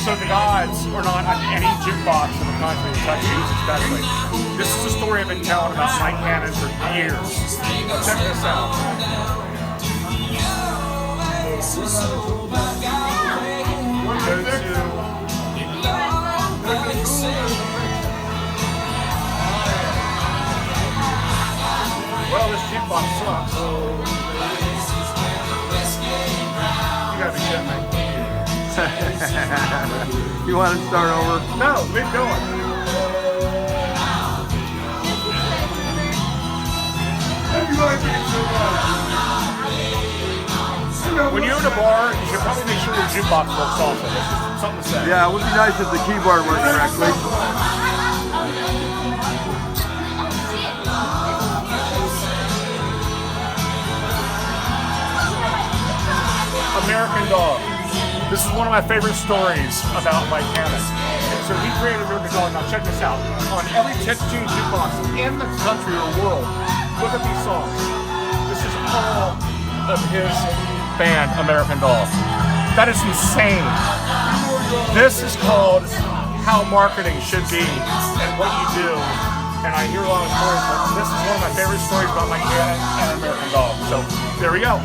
So the Godz are not on any jukebox in the country, Texas especially. This is a story I've been telling about Mike Cannon for years. Now check this out. Go to... Well, this jukebox sucks. You gotta be shitting me. You want to start over? No, leave going. When you're in a bar, you should probably make sure your jukebox works also. That's just something to say. Yeah, it would be nice if the keyboard worked correctly. American Dog. This is one of my favorite stories about Mike Cannon. So he created American Dog. Now check this out. On every 10-tune jukebox in the country or world, look at these songs. This is all of his band, American Dog. That is insane. This is called how marketing should be and what you do. And I hear a lot of stories, but this is one of my favorite stories about Mike Cannon and American Dog. So there we go.